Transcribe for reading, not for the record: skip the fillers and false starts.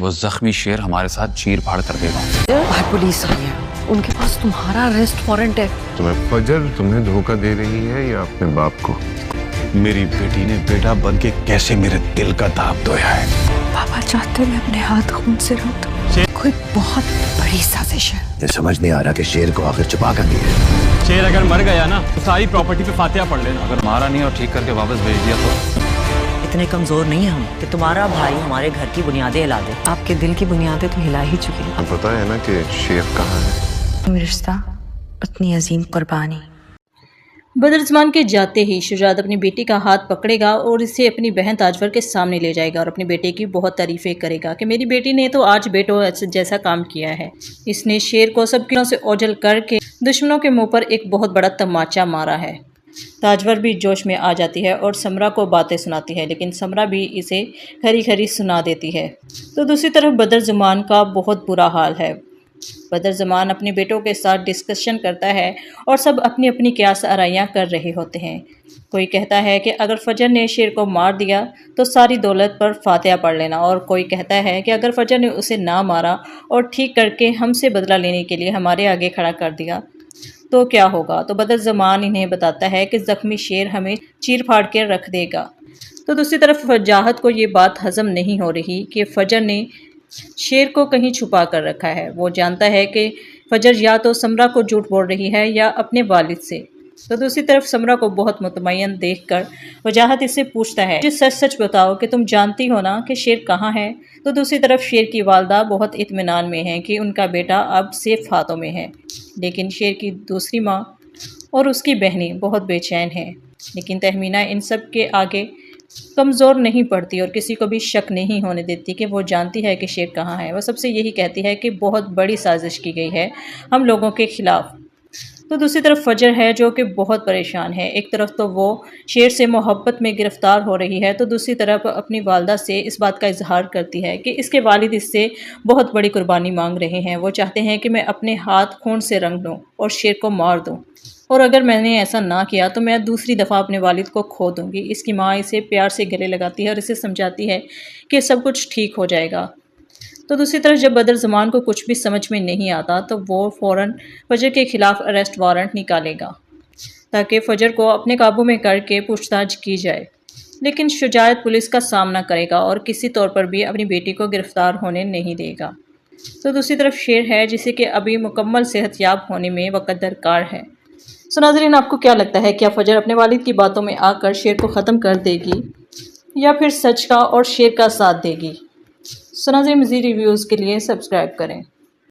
वो जख्मी शेर हमारे साथ चीर फाड़ कर देगा। बाहर पुलिस आई है, उनके पास तुम्हारा अरेस्ट वारंट है। तुम्हें फजर तुम्हें धोखा दे रही है या अपने बाप को? मेरी बेटी ने बेटा बन के कैसे मेरे दिल का दाग धोया है। पापा चाहते मैं अपने हाथ खून से रोक दूं। कोई बहुत बड़ी साजिश है। ये समझ नहीं आ रहा कि शेर को आखिर छुपा कर दिया। शेर अगर मर गया ना तो सारी प्रॉपर्टी पे फातिहा पढ़ लेना। अगर मारा नहीं और ठीक करके वापस भेज दिया तो? इतने कमजोर नहीं है हम कि तुम्हारा भाई हमारे घर की बुनियादें हिला दे। आपके दिल की बुनियादें तो हिला ही चुकी है। पता है ना कि शेर कहाँ है? रिश्ता उतनी अजीम कुर्बानी। बदर ज़मान के जाते ही शुजात अपनी बेटी का हाथ पकड़ेगा और इसे अपनी बहन ताजवर के सामने ले जाएगा और अपनी बेटे की बहुत तारीफ़ें करेगा कि मेरी बेटी ने तो आज बेटो जैसा काम किया है। इसने शेर को सब किलों से ओझल करके दुश्मनों के मुंह पर एक बहुत बड़ा तमाचा मारा है। ताजवर भी जोश में आ जाती है और समरा को बातें सुनाती है, लेकिन समरा भी इसे खरी खरी सुना देती है। तो दूसरी तरफ बदर ज़मान का बहुत बुरा हाल है। बदर ज़मान अपने बेटों के साथ डिस्कशन करता है और सब अपनी अपनी क्यास आराइयाँ कर रहे होते हैं। कोई कहता है कि अगर फजर ने शेर को मार दिया तो सारी दौलत पर फातिहा पढ़ लेना, और कोई कहता है कि अगर फजर ने उसे ना मारा और ठीक करके हमसे बदला लेने के लिए हमारे आगे खड़ा कर दिया तो क्या होगा। तो बदर ज़मान इन्हें बताता है कि ज़ख्मी शेर हमें चीर फाड़ के रख देगा। तो दूसरी तरफ फजाहत को ये बात हज़म नहीं हो रही कि फजर ने शेर को कहीं छुपा कर रखा है। वो जानता है कि फजर या तो समरा को झूठ बोल रही है या अपने वालिद से। तो दूसरी तरफ समरा को बहुत मुतमय्यन देखकर वजाहत इससे पूछता है कि सच सच बताओ कि तुम जानती हो ना कि शेर कहाँ है। तो दूसरी तरफ शेर की वालदा बहुत इत्मीनान में है कि उनका बेटा अब सेफ हाथों में है, लेकिन शेर की दूसरी माँ और उसकी बहनें बहुत बेचैन हैं। लेकिन तहमीना इन सब के आगे कमज़ोर नहीं पड़ती और किसी को भी शक नहीं होने देती कि वो जानती है कि शेर कहाँ है। वो सबसे यही कहती है कि बहुत बड़ी साजिश की गई है हम लोगों के ख़िलाफ़। तो दूसरी तरफ फजर है जो कि बहुत परेशान है। एक तरफ तो वो शेर से मोहब्बत में गिरफ़्तार हो रही है, तो दूसरी तरफ अपनी वालदा से इस बात का इजहार करती है कि इसके वालिद इससे बहुत बड़ी कुर्बानी मांग रहे हैं। वो चाहते हैं कि मैं अपने हाथ खून से रंग दूँ और शेर को मार दूँ, और अगर मैंने ऐसा ना किया तो मैं दूसरी दफ़ा अपने वालिद को खो दूँगी। इसकी माँ इसे प्यार से गले लगाती है और इसे समझाती है कि सब कुछ ठीक हो जाएगा। तो दूसरी तरफ जब बदर ज़मान को कुछ भी समझ में नहीं आता तो वो फ़ौरन फजर के ख़िलाफ़ अरेस्ट वारंट निकालेगा ताकि फ़जर को अपने काबू में करके पूछताछ की जाए। लेकिन शुजात पुलिस का सामना करेगा और किसी तौर पर भी अपनी बेटी को गिरफ़्तार होने नहीं देगा। तो दूसरी तरफ शेर है जिसे कि अभी मुकम्मल सेहतयाब होने में वक़्त दरकार है। सो नाज़रीन, आपको क्या लगता है, क्या फजर अपने वालिद की बातों में आकर शेर को ख़त्म कर देगी या फिर सच का और शेर का साथ देगी? सो नाज़रीन, मज़ीद रिव्यूज़ के लिए सब्सक्राइब करें।